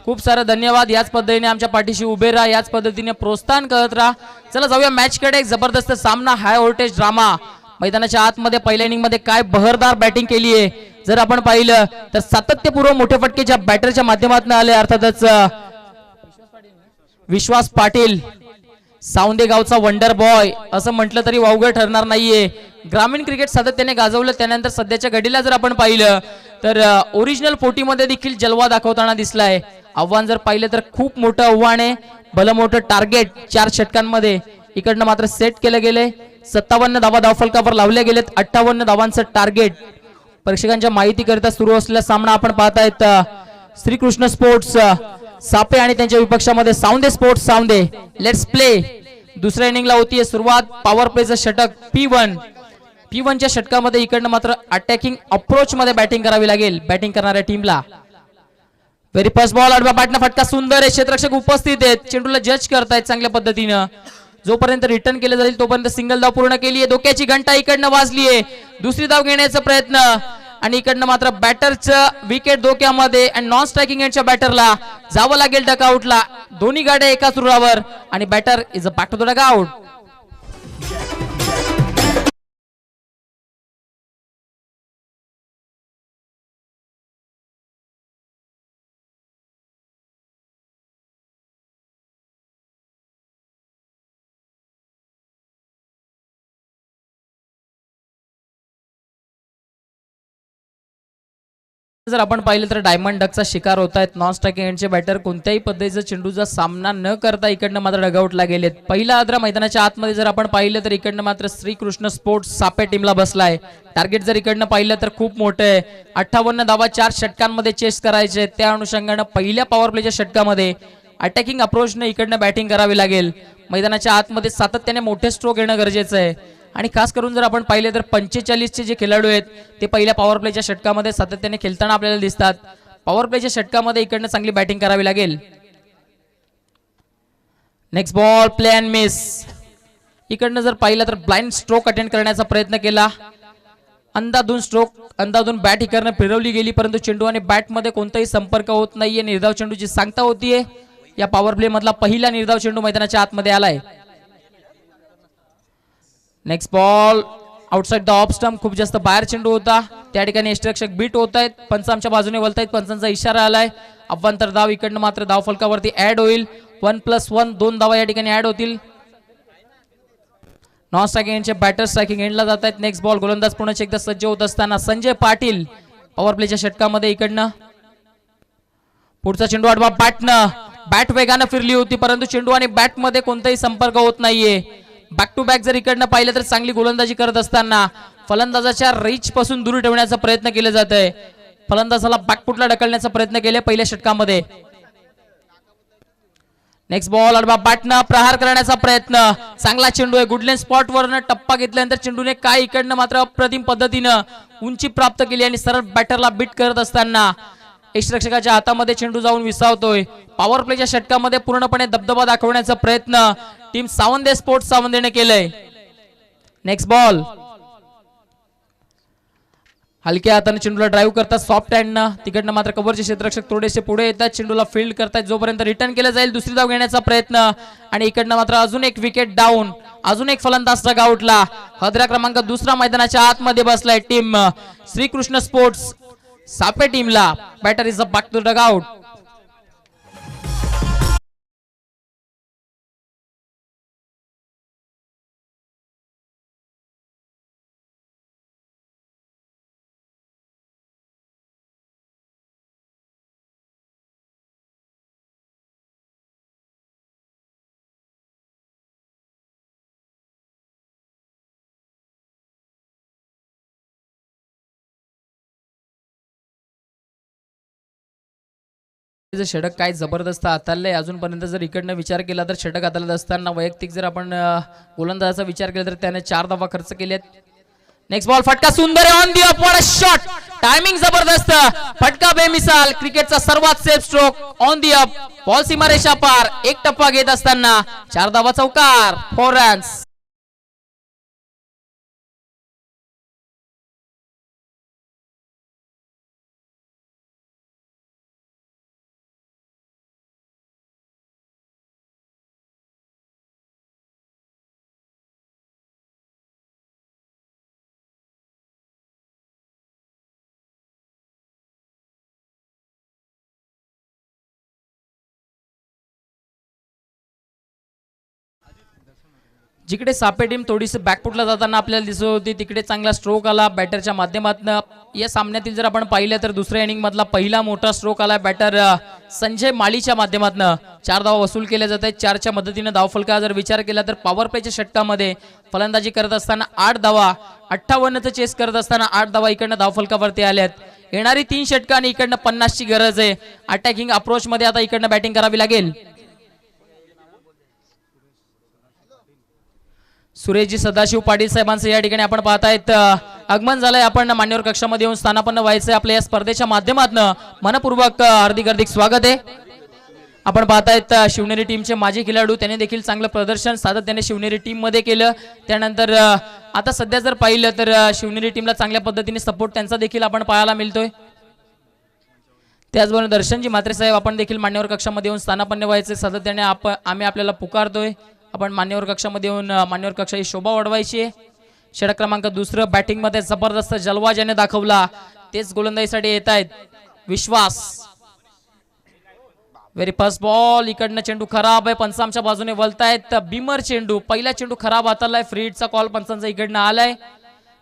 खूप सारा धन्यवाद. याच पद्धतीने आमच्या पाठीशी उभे राहा, याच पद्धतीने प्रोत्साहन करत राहा. चला जाऊया मॅचकडे. एक जबरदस्त सामना, हाय व्होल्टेज ड्रामा. मैदानाच्या आतमध्ये पहिल्या इनिंग मध्ये काय बहरदार बॅटिंग केली आहे जर आपण पाहिलं तर सातत्यपूर्व मोठे फटके ज्या बॅटरच्या माध्यमातून आले. अर्थातच विश्वास पाटील, सावंदे गावचा वंडर बॉय असं म्हटलं तरी वावगं ठरणार नाहीये. ग्रामीण क्रिकेट सातत्याने गाजवलं. त्यानंतर सध्याच्या घडीला जर आपण पाहिलं तर ओरिजिनल 40 मध्ये देखील जलवा दाखवताना दिसलाय. आव्हान जर पाहिलं तर खूप मोठं आव्हान आहे, भलं मोठं टार्गेट 4 षटकांमध्ये इकडनं मात्र सेट केलं गेले. 57 धावा धावफलकावर लावल्या गेलेत. 58 धावांचं टार्गेट. प्रेक्षकांच्या माहितीकरिता सुरू असलेला सामना आपण पाहतायत श्रीकृष्ण स्पोर्ट्स सापे आणि त्यांच्या विपक्षामध्ये सावंदे स्पोर्ट्स सावंदे. Let's play. दुसऱ्या इनिंगला होतीये सुरुवात. पॉवर प्लेचं षटक P1च्या षटकामध्ये इकडनं मात्र अटॅकिंग अप्रोच मध्ये बॅटिंग करावी लागेल बॅटिंग करणाऱ्या टीमला. व्हेरी फर्स्ट बॉल, आडवा पाटणा फटका सुंदर आहे. क्षेत्ररक्षक उपस्थित आहेत, चेंडूला जज करतायत चांगल्या पद्धतीनं. जोपर्यंत रिटर्न केलं जाईल तोपर्यंत सिंगल धाव पूर्ण केली आहे. धोक्याची घंटा इकडनं वाजली आहे. दुसरी धाव घेण्याचा प्रयत्न आणि इकडनं मात्र बॅटरचं विकेट धोक्यामध्ये आणि नॉन स्ट्रायकिंग एंडच्या बॅटरला जावं लागेल डकआउटला. दोन्ही गाड्या एकाच रुळावर आणि batter is a back to the dugout. जर आपण पाहिलं तर डायमंड डकचा शिकार होत आहेत. नॉन स्ट्रायकिंग एंडचे बॅटर कोणत्याही पद्धतीचा चेंडूचा सामना न करता इकडनं मात्र डगआउटला गेलेत. पहिला आद्रा मैदानाच्या आतमध्ये जर आपण पाहिलं तर इकडनं मात्र श्रीकृष्ण स्पोर्ट्स सापे टीमला बसलाय. टार्गेट जर इकडनं पाहिलं तर खूप मोठं आहे. 58 धावा 4 षटकांमध्ये चेस करायचे. त्या अनुषंगानं पहिल्या पॉवर प्लेच्या षटकामध्ये अटॅकिंग अप्रोचने इकडनं बॅटिंग करावी लागेल. मैदानाच्या आतमध्ये सातत्याने मोठे स्ट्रोक येणं गरजेचं आहे. आणि खास करून जर आपण पाहिले तर 45 जे खेळाडू आहेत ते पहिल्या पॉवर प्लेच्या षटकामध्ये सातत्याने खेळताना आपल्याला दिसतात. पॉवर प्लेच्या षटकामध्ये इकडनं चांगली बॅटिंग करावी लागेल. Next ball play and miss. इकडनं जर पाहिलं तर ब्लाइंड स्ट्रोक अटेंड करण्याचा प्रयत्न केला. अंदाधून बॅट इकडनं फिरवली गेली परंतु चेंडू आणि बॅट मध्ये कोणताही संपर्क होत नाहीये. निर्धाव चेंडूची सांगता होतीये. या पॉवर प्ले मधला पहिला निर्धाव चेंडू मैदानाच्या आतमध्ये आलाय. Next ball outside the off stump. खूप जास्त बाहेर चेंडू होता. त्या ठिकाणी यष्टिरक्षक बीट होत आहेत. पंच आमच्या बाजूने वळतायत. पंचांचा इशारा आलाय. अव्वंतर धाव इकडनं मात्र धाव फलकावरती ऍड होईल. 1+1 2 धावा या ठिकाणी ऍड होतील. नॉन स्ट्रायकिंग एंडचे बॅटर स्ट्रायकिंग एंडला जात आहेत. नेक्स्ट बॉल गोलंदाज पुन्हा एकदा सज्ज होत असताना संजय पाटील पॉवर प्लेच्या षटकामध्ये इकडनं पुढचा चेंडू आडवा बॅटनं. बॅट वेगानं फिरली होती परंतु चेंडू आणि बॅट मध्ये कोणताही संपर्क होत नाहीये. बॅक टू बॅक जर इकडनं पाहिलं तर चांगली गोलंदाजी करत असताना फलंदाजाच्या रीच पासून दूर ठेवण्याचा प्रयत्न केला जात आहे. फलंदाजाला बॅकफुटला ढकलण्याचा प्रयत्न केले पहिल्या षटकामध्ये. नेक्स्ट बॉल अडबा बॅटनं प्रहार करण्याचा प्रयत्न. चांगला चेंडू आहे. गुडलेन स्पॉट वरनं टप्पा घेतल्यानंतर चेंडूने काय इकडनं मात्र अप्रतिम पद्धतीनं उंची प्राप्त केली आणि सरळ बॅटरला बीट करत असताना यष्टिरक्षकाच्या हातामध्ये चेंडू जाऊन विसावतोय. पॉवर प्लेच्या षटकामध्ये पूर्णपणे दबदबा दाखवण्याचा प्रयत्न टीम सावंदे स्पोर्ट्स सावंदेने केलंय. नेक्स्ट बॉल हलक्या हाताने चेंडूला ड्राईव्ह करतात सॉफ्ट हँडनं. तिकडनं मात्र कव्हरचे क्षेत्ररक्षक थोडेसे पुढे येतात. चेंडूला फील्ड करतात. जोपर्यंत रिटर्न केलं जाईल दुसरी धाव घेण्याचा प्रयत्न आणि इकडनं मात्र अजून एक विकेट डाऊन. अजून एक फलंदाज डगआउटला. हदरा क्रमांक दुसरा मैदानाच्या आतमध्ये बसलाय टीम श्रीकृष्ण स्पोर्ट्स सापे टीमला. Batter is a back to dugout. षटक काय जबरदस्त हाताळलंय. अजूनपर्यंत जर इकडनं विचार केला तर षटक हाताळत असताना वैयक्तिक जर आपण गोलंदाजाचा विचार केला तर त्याने 4 धावा खर्च केलेत. नेक्स्ट बॉल फटका सुंदर on the upward shot. Timing जबरदस्त. फटका बेमिसाल. क्रिकेटचा सर्वात safe stroke on the up. Ball सीमारेषा पार. एक टप्पा घेत असताना 4 धावा चौकार. 4 रन्स. जिकडे सापे टीम थोडीशी बॅकफुटला जाताना आपल्याला दिसत होती तिकडे चांगला स्ट्रोक आला बॅटरच्या माध्यमातून. या सामन्यातील जर आपण पाहिलं तर दुसऱ्या इनिंग मधला पहिला मोठा स्ट्रोक आला बॅटर संजय माळीच्या माध्यमातून. 4 धावा वसूल केल्या जात आहेत. 4च्या मदतीने धावफलका जर विचार केला तर पॉवर प्लेच्या षटकामध्ये फलंदाजी करत असताना 8 धावा 58चं चेस करत असताना 8 धावा इकडनं धावफलकावरती आल्यात. येणारी 3 षटकं आणि इकडनं 50ची गरज आहे. अटॅकिंग अप्रोच मध्ये आता इकडनं बॅटिंग करावी लागेल. सुरेशजी सदाशिव पाटील साहेबांचं या ठिकाणी आपण पाहतायत आगमन झालंय. आपण मान्यवर कक्षामध्ये येऊन स्थानापन्न व्हायचंय. आपल्या या स्पर्धेच्या माध्यमातून मनपूर्वक हार्दिक स्वागत आहे. आपण पाहतायत शिवनेरी टीमचे माजी खेळाडू त्यांनी देखील चांगलं प्रदर्शन सातत्याने शिवनेरी टीम मध्ये केलं. त्यानंतर आता सध्या जर पाहिलं तर शिवनेरी टीमला चांगल्या पद्धतीने सपोर्ट त्यांचा देखील आपण पाहायला मिळतोय. त्याचबरोबर दर्शनजी म्हात्रे साहेब आपण देखील मान्यवर कक्षामध्ये येऊन स्थानापन्न व्हायचे. सातत्याने आम्ही आपल्याला पुकारतोय. आपण मान्यवर कक्षामध्ये येऊन मान्यवर कक्षा ही शोभा वाढवायची आहे. षटक क्रमांक 2 बॅटिंग मध्ये जबरदस्त जलवा ज्याने दाखवला तेच गोलंदाजीसाठी येत आहेत. विश्वास व्हेरी फर्स्ट बॉल. इकडनं चेंडू खराब आहे. पंचांच्या बाजूने वळतायत. बिमर चेंडू पहिला चेंडू खराब हातालाय. फ्री हिटचा कॉल पंचांचा इकडनं आलाय.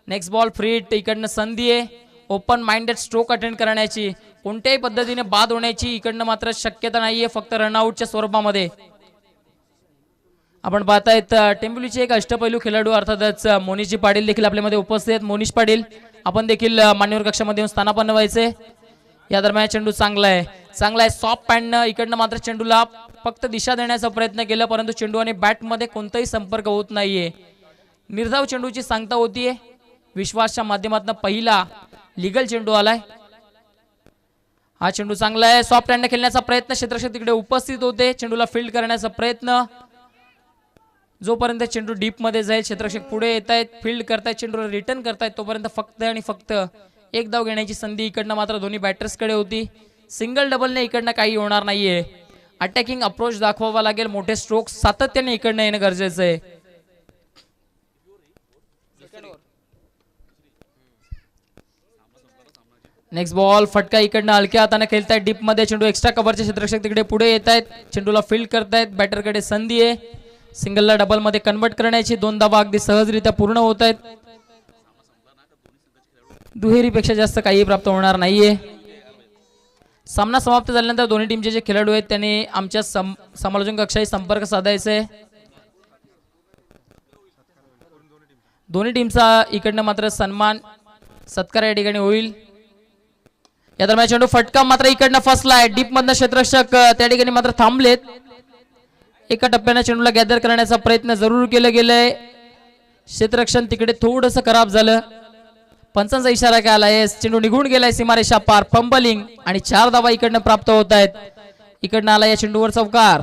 Next ball free hit. इकडनं संधी आहे. ओपन माइंडेड स्ट्रोक अटेंड करण्याची, कोणत्याही पद्धतीने बाद होण्याची इकडनं मात्र शक्यता नाहीये, फक्त रनआउटच्या स्वरूपामध्ये. आपण पाहतायत टेंबुलीचे एक अष्टपैलू खेळाडू अर्थातच मोनिशजी पाटील देखील आपल्यामध्ये उपस्थित आहेत. मोनिश पाटील आपण देखील मान्यवर कक्षामध्ये येऊन स्थानापन्न व्हायचे. या दरम्यान चेंडू चांगला आहे सॉफ्ट पॅननं इकडनं मात्र चेंडूला फक्त दिशा देण्याचा प्रयत्न केला, परंतु चेंडू आणि बॅटमध्ये कोणताही संपर्क होत नाहीये. निर्धाव चेंडूची सांगता होतीये. विश्वासच्या माध्यमातून पहिला लिगल चेंडू आलाय. हा चेंडू चांगला आहे, सॉफ्ट हँडने खेळण्याचा प्रयत्न, क्षेत्ररक्षक तिकडे उपस्थित होते. चेंडूला फील्ड करण्याचा प्रयत्न, जोपर्यंत चेंडू डीप मध्ये जाईल क्षेत्ररक्षक पुढे येत आहेत, फील्ड करतायत, चेंडूला रिटर्न करतायत, तोपर्यंत फक्त आणि फक्त एक धाव घेण्याची संधी इकडनं मात्र दोन्ही बॅटर्स कडे होती. सिंगल डबलने इकडनं काही होणार नाहीये. अटॅकिंग अप्रोच दाखवावा लागेल, मोठे स्ट्रोक सातत्याने इकडनं येणं गरजेचं आहे. नेक्स्ट बॉल फटका इकडनं हलक्या हाताने खेळतायत डीप मध्ये, चेंडू एक्स्ट्रा कव्हरचे क्षेत्ररक्षक तिकडे पुढे येत आहेत, चेंडूला फील्ड करतायत, बॅटरकडे संधी आहे सिंगलला डबल मध्ये कन्वर्ट करण्याची. 2 धावा अगदी सहजरित्या पूर्ण होत आहेत. दुहेरीपेक्षा जास्त काही प्राप्त होणार नाहीये. सामना समाप्त झाल्यानंतर दोन्ही टीमचे जे खेळाडू आहेत त्यांनी आमच्या समालोचन कक्षाशी संपर्क साधायचा आहे. दोन्ही टीमचा इकडनं मात्र सन्मान सत्कार या ठिकाणी होईल. या दरम्यान चेंडू फटका मात्र इकडनं फसलाय, डीप मधनं क्षेत्ररक्षक त्या ठिकाणी मात्र थांबलेत. एका टप्प्याने चेंडूला गॅदर करण्याचा प्रयत्न जरूर केलं गेलंय, क्षेत्ररक्षण तिकडे थोडंसं खराब झालं. पंचांचा इशारा काय आलाय, चेंडू निघून गेलाय सीमारेषा पार, फंबलिंग आणि 4 धावा इकडनं प्राप्त होत आहेत. इकडनं आला या चेंडूवर चौकार.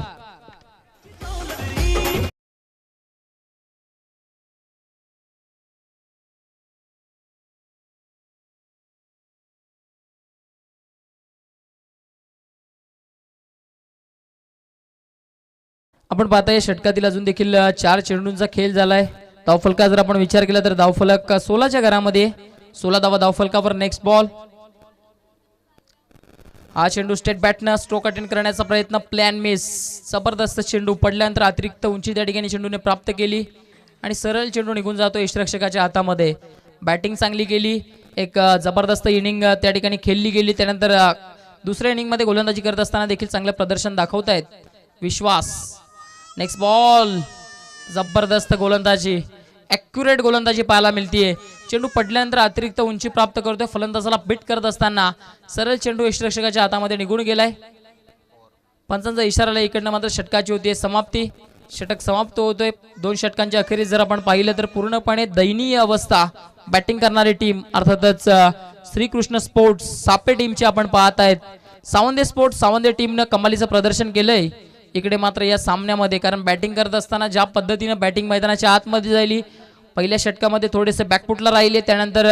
आपण पाहताय षटकातील अजून देखील 4 चेंडूंचा खेळ झालाय. धावफलका जर आपण विचार केला तर धावफलक 16च्या घरामध्ये 16 धावा धावफलकावर. नेक्स्ट बॉल, हा चेंडू स्टेट बॅटनं स्ट्रोक अटेंड करण्याचा प्रयत्न, प्लॅन मिस. जबरदस्त चेंडू पडल्यानंतर अतिरिक्त उंची त्या ठिकाणी चेंडूने प्राप्त केली आणि सरळ चेंडू निघून जातो यष्टिरक्षकाच्या हातामध्ये. बॅटिंग चांगली केली, एक जबरदस्त इनिंग त्या ठिकाणी खेळली गेली. त्यानंतर दुसऱ्या इनिंगमध्ये गोलंदाजी करत असताना देखील चांगलं प्रदर्शन दाखवतायत विश्वास. नेक्स्ट बॉल, जबरदस्त गोलंदाजी, ॲक्युरेट गोलंदाजी पाहायला मिळतीये. चेंडू पडल्यानंतर अतिरिक्त उंची प्राप्त करतोय, फलंदाजाला बीट करत असताना सरळ चेंडू यष्टिरक्षकाच्या हातामध्ये निघून गेलाय. पंचांचा इशाराला इकडनं मात्र षटकाची होतीये समाप्ती. षटक समाप्त होतोय. 2 षटकांच्या अखेरीस जर आपण पाहिलं तर पूर्णपणे दयनीय अवस्था बॅटिंग करणारी टीम अर्थातच श्रीकृष्ण स्पोर्ट्स सापे टीमची आपण पाहत आहेत. सावंदे स्पोर्ट्स सावंदे टीमनं कमालीचं प्रदर्शन केलंय इकडे मात्र या सामन्यामध्ये, कारण बॅटिंग करत असताना ज्या पद्धतीने बॅटिंग मैदानाच्या आतमध्ये झाली, पहिल्या षटकामध्ये थोडेसे बॅकफुटला राहिले, त्यानंतर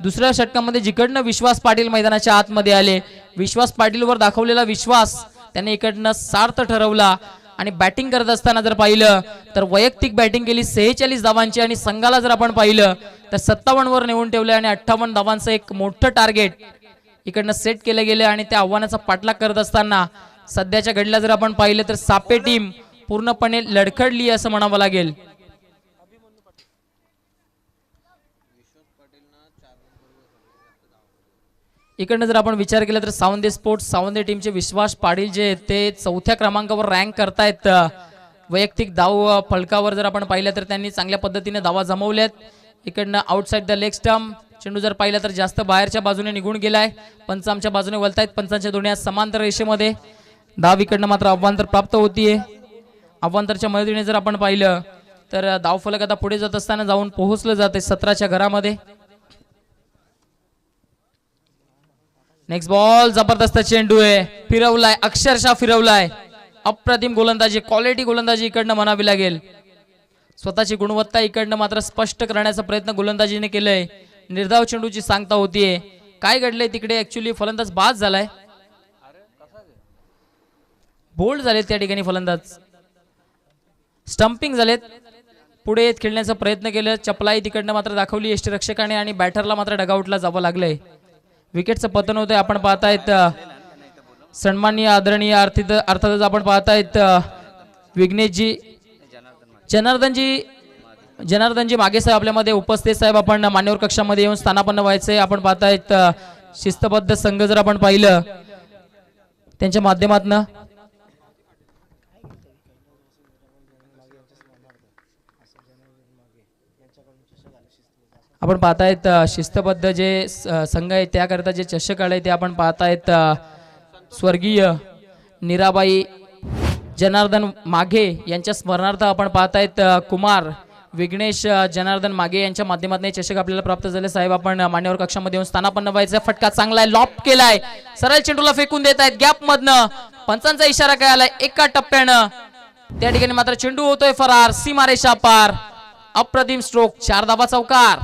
दुसऱ्या षटकामध्ये जिकडनं विश्वास पाटील मैदानाच्या आतमध्ये आले, विश्वास पाटीलवर दाखवलेला विश्वास त्याने इकडनं सार्थ ठरवला आणि बॅटिंग करत असताना जर पाहिलं तर वैयक्तिक बॅटिंग केली 46 धावांची आणि संघाला जर आपण पाहिलं तर 57 वर नेऊन ठेवले आणि 58 धावांचं एक मोठं टार्गेट इकडनं सेट केलं गेलं आणि त्या आव्हानाचा पाठलाग करत असताना सध्याच्या घडीला जर आपण पाहिलं तर सापे टीम पूर्णपणे लडखडली असं म्हणावं लागेल. इकडनं जर आपण विचार केला तर सावंदे स्पोर्ट्स सावंदे टीमचे विश्वास पाटील जे ते 4थ्या क्रमांकावर रँक करतायत. वैयक्तिक धाव फलकावर जर आपण पाहिलं तर त्यांनी चांगल्या पद्धतीने धावा जमवल्यात. इकडनं आउटसाइड द लेग स्टंप चेंडू जर पाहिला तर जास्त बाहेरच्या बाजूने निघून गेलाय, पंच आमच्या बाजूने वळतायत, पंचांच्या दोन्ही समांतर रेषेमध्ये. धाव इकडनं मात्र अव्वांतर प्राप्त होतीये. अव्वांतरच्या मदतीने जर आपण पाहिलं तर धावफलक आता पुढे जात असताना जाऊन पोहोचलं जाते 17च्या घरामध्ये. नेक्स्ट बॉल, जबरदस्त चेंडू आहे, फिरवलाय, अक्षरशः फिरवलाय. अप्रतिम गोलंदाजी, क्वालिटी गोलंदाजी इकडनं म्हणावी लागेल. स्वतःची गुणवत्ता इकडनं मात्र स्पष्ट करण्याचा प्रयत्न गोलंदाजीने केलंय. निर्धाव चेंडूची सांगता होतीये. काय घडलंय तिकडे, ऍक्च्युली फलंदाज बाद झालाय, बोल्ड झालेत त्या ठिकाणी फलंदाज, स्टंपिंग झालेत. पुढे येत खेळण्याचा प्रयत्न केला, चपलाई तिकडनं मात्र दाखवली यष्टिरक्षकाने आणि बॅटरला मात्र डगआउटला जावं लागलंय. विकेटचं पतन होतंय. आपण पाहतायत सन्माननीय आदरणीय अर्थातच आपण पाहतायत विघ्नेशजी जनार्दनजी जनार्दनजी मागे साहेब आपल्यामध्ये उपस्थित साहेब आपण मान्यवर कक्षामध्ये येऊन स्थानापन्न व्हायचे. आपण पाहतायत शिस्तबद्ध संघ जर आपण पाहिलं त्यांच्या माध्यमातून आपण पाहतायत शिस्तबद्ध जे संघ आहे त्याकरता जे चषक आले ते आपण पाहतायत स्वर्गीय नीराबाई जनार्दन मागे यांच्या स्मरणार्थ आपण पाहतायत कुमार विघ्नेश जनार्दन मागे यांच्या माध्यमातून हे चषक आपल्याला प्राप्त झाले. साहेब आपण मान्यवर कक्षामध्ये येऊन स्थानापन्न व्हायचं. फटका चांगला आहे, लॉप केलाय, सरळ चेंडूला फेकून देत आहेत गॅप मधनं. पंचांचा इशारा काय आलाय एका टप्प्यानं. त्या ठिकाणी मात्र चेंडू होतोय फरार, सीमारेषा पार. अप्रतिम स्ट्रोक, 4 धावा चौकार.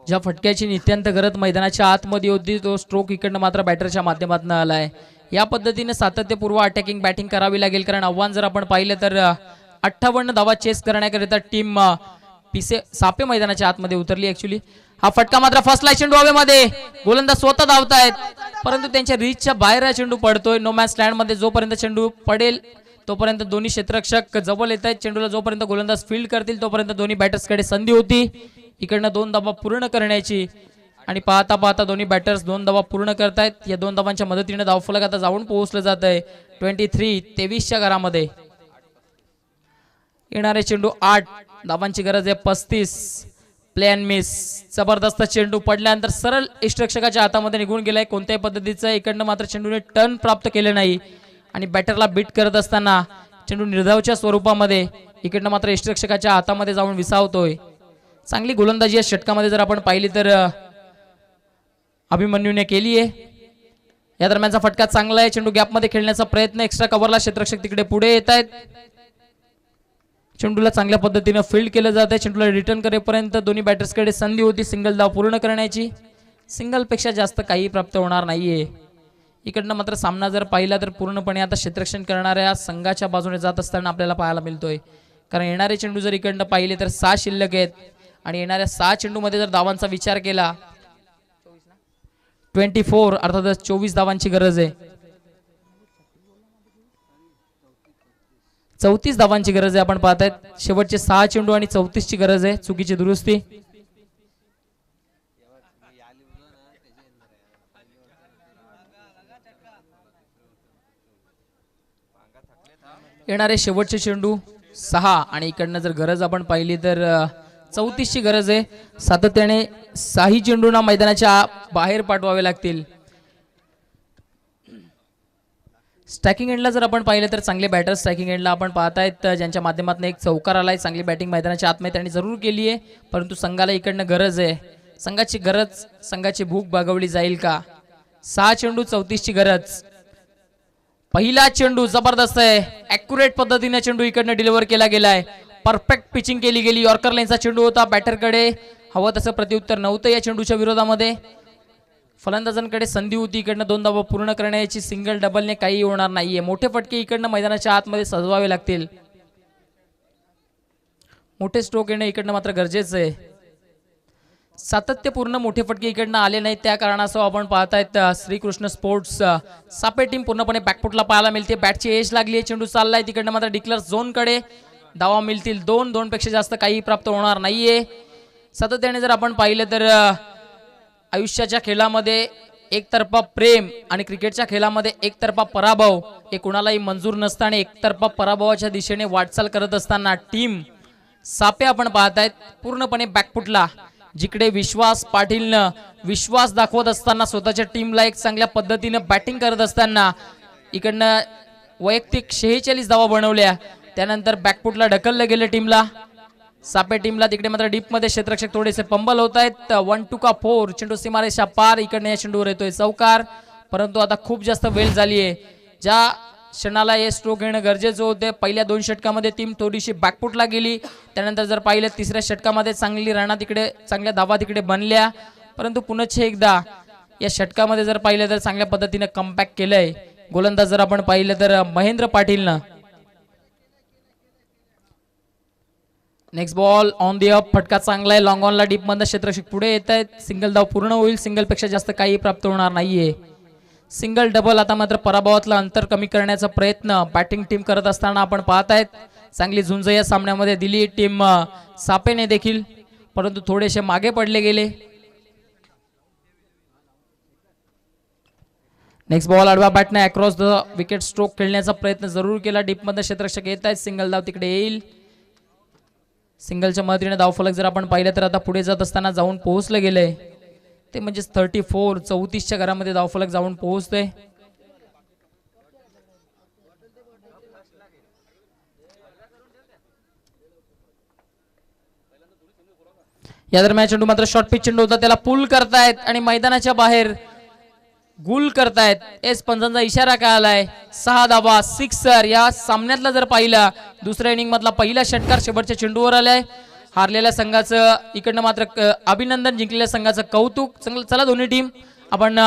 ज्या फटक्याची नित्यांत गरज मैदानाच्या आतमध्ये होती तो स्ट्रोक इकडनं मात्र बॅटरच्या माध्यमातून आलाय. या पद्धतीने सातत्यपूर्व अटॅकिंग बॅटिंग करावी लागेल, कारण आव्हान जर आपण पाहिलं तर 58 धावा चेस करण्याकरिता टीम पिसे सापे मैदानाच्या आतमध्ये उतरली. ऍक्च्युली हा फटका मात्र फसलाय चेंडू हवेमध्ये. गोलंदाज स्वतः धावतायत परंतु त्यांच्या रीचच्या बाहेर हा चेंडू पडतोय. नो मॅच लँड मध्ये जोपर्यंत चेंडू पडेल तोपर्यंत दोन्ही क्षेत्ररक्षक जवळ येत आहेत. चेंडूला जोपर्यंत गोलंदाज फील्ड करतील तोपर्यंत दोन्ही बॅटर्सकडे संधी होती इकडनं 2 धावा पूर्ण करण्याची. आणि पाहता पाहता दोन्ही बॅटर्स 2 धावा पूर्ण करतायत. या 2 धावांच्या मदतीने धावफलक आता जाऊन पोहोचलं जात आहे 23-23च्या घरामध्ये. येणारे चेंडू 8 धावांची गरज आहे 35. Plan miss. जबरदस्त चेंडू पडल्यानंतर सरळ इष्टरक्षकाच्या हातामध्ये निघून गेलाय. कोणत्याही पद्धतीचं इकडनं मात्र चेंडूने टर्न प्राप्त केले नाही आणि बॅटरला बीट करत असताना चेंडू निर्धावच्या स्वरूपामध्ये इकडनं मात्र इष्टरक्षकाच्या हातामध्ये जाऊन विसावतोय. चांगली गोलंदाजी या षटकामध्ये जर आपण पाहिली तर अभिमन्यूने केली आहे. या दरम्यानचा फटका चांगला आहे. चेंडू गॅपमध्ये खेळण्याचा प्रयत्न, एक्स्ट्रा कव्हरला क्षेत्ररक्षक तिकडे पुढे येत आहेत. चेंडूला चांगल्या पद्धतीने फील्ड केलं जात आहे. चेंडूला रिटर्न करेपर्यंत दोन्ही बॅटर्सकडे संधी होती सिंगल धाव पूर्ण करण्याची. सिंगल पेक्षा जास्त काही प्राप्त होणार नाहीये. इकडनं मात्र सामना जर पाहिला तर पूर्णपणे आता क्षेत्ररक्षण करणाऱ्या संघाच्या बाजूने जात असताना आपल्याला पाहायला मिळतोय. कारण येणारे चेंडू जर इकडनं पाहिले तर 6 शिल्लक आहेत आणि येणाऱ्या 6 चेंडूमध्ये जर धावांचा विचार केला 24 अर्थातच 24 धावांची गरज आहे. 34 धावांची गरज आहे. आपण पाहतायत शेवटचे 6 चेंडू आणि 34ची गरज आहे. चुकीची दुरुस्ती. येणारे शेवटचे चेंडू 6 आणि इकडनं जर गरज आपण पाहिली तर 34ची गरज आहे. सातत्याने 6 चेंडूंना मैदानाच्या बाहेर पाठवावे लागतील. स्ट्रायकिंग एंडला जर आपण पाहिलं तर चांगले बॅटर स्ट्रायकिंग एंडला आपण पाहतायत ज्यांच्या माध्यमातून एक चौकार आलाय. चांगली बॅटिंग मैदानाच्या आतमध्ये त्यांनी जरूर केली आहे परंतु संघाला इकडनं गरज आहे. संघाची गरज, संघाची भूक भागवली जाईल का? 6 चेंडू 34ची गरज. पहिला चेंडू जबरदस्त आहे. ॲक्युरेट पद्धतीने चेंडू इकडनं डिलिव्हर केला गेलाय. परफेक्ट पिचिंग केली गेली. यॉर्कर लाईनचा चेंडू होता. बॅटरकडे हवं तसं प्रत्युत्तर नव्हतं या चेंडूच्या विरोधामध्ये. फलंदाजांकडे संधी होती इकडनं 2 धावा पूर्ण करण्याची. सिंगल डबलने काही होणार नाहीये. मोठे फटके इकडनं मैदानाच्या आतमध्ये सजवावे लागतील. मोठे स्ट्रोक येणं इकडनं मात्र गरजेचं आहे. सातत्यपूर्ण मोठे फटके इकडनं आले नाहीत त्या कारणासह आपण पाहतायत श्रीकृष्ण स्पोर्ट्स सापे टीम पूर्णपणे बॅकफुटला पाहायला मिळते. बॅटची एज लागली आहे. चेंडू चाललाय तिकडनं मात्र डिक्लर झोनकडे. धावा मिळतील 2 पेक्षा जास्त काही प्राप्त होणार नाहीये. सातत्याने जर आपण पाहिलं तर आयुष्याच्या खेळामध्ये एकतर्फा प्रेम आणि क्रिकेटच्या खेळामध्ये एकतर्फा पराभव हे कुणालाही मंजूर नसतं आणि एकतर्फा पराभवाच्या दिशेने वाटचाल करत असताना टीम सापे आपण पाहतायत पूर्णपणे बॅकफुटला. जिकडे विश्वास पाटीलनं विश्वास दाखवत असताना स्वतःच्या टीमला एक चांगल्या पद्धतीनं बॅटिंग करत असताना इकडनं वैयक्तिक 46 धावा बनवल्या. त्यानंतर बॅकफुटला ढकललं गेलं टीमला. सापे टीमला तिकडे मात्र डीप मध्ये क्षेत्ररक्षक थोडेसे पंबल होत आहेत. 1-2 का 4 चेंडू सीमारेषा पार. इकडनं या चेंडूवर येतोय चौकार परंतु आता खूप जास्त वेळ झाली आहे. ज्या क्षणाला हे स्ट्रोक घेणं गरजेचं होते. पहिल्या 2 षटकामध्ये टीम थोडीशी बॅकफुटला गेली. त्यानंतर जर पाहिलं तिसऱ्या षटकामध्ये चांगली रणा तिकडे चांगल्या धावा तिकडे बनल्या, परंतु पुनश्च एकदा या षटकामध्ये जर पाहिलं तर चांगल्या पद्धतीने कमबॅक केलंय. गोलंदाज जर आपण पाहिलं तर महेंद्र पाटीलनं. Next ball on the up, फटका चांगला आहे. लॉंग ऑनला डीप मधनं क्षेत्ररक्षक पुढे येत आहेत. सिंगल धाव पूर्ण होईल. सिंगल पेक्षा जास्त काही प्राप्त होणार नाहीये. सिंगल डबल आता मात्र पराभवातलं अंतर कमी करण्याचा प्रयत्न बॅटिंग टीम करत असताना आपण पाहत आहेत. चांगली झुंज या सामन्यामध्ये दिली टीम सापेने देखील, परंतु थोडेसे मागे पडले गेले. नेक्स्ट बॉल आडवा बॅटने अक्रॉस द विकेट स्ट्रोक खेळण्याचा प्रयत्न जरूर केला. डीप मधनं क्षेत्ररक्षक येत आहेत. सिंगल धाव तिकडे येईल. सिंगलच्या मदतीने धावफलक जर आपण पाहिलं तर आता पुढे जात असताना जाऊन पोहोचलं गेलंय. ते म्हणजे 34 घरामध्ये धावफलक जाऊन पोहोचतोय. या दरम्यान चेंडू मात्र शॉर्ट पिच चेंडू होता, त्याला पुल करतायत आणि मैदानाच्या बाहेर गुल करतायत. एस पंचांचा इशारा काय आलाय? 6 धावा, सिक्सर. या सामन्यातला जर पाहिला दुसऱ्या इनिंग मधला पहिला षटकार शेवटच्या चेंडूवर आलाय. हारलेल्या संघाचं इकडनं मात्र अभिनंदन, जिंकलेल्या संघाचं कौतुक. चला दोन्ही टीम आपण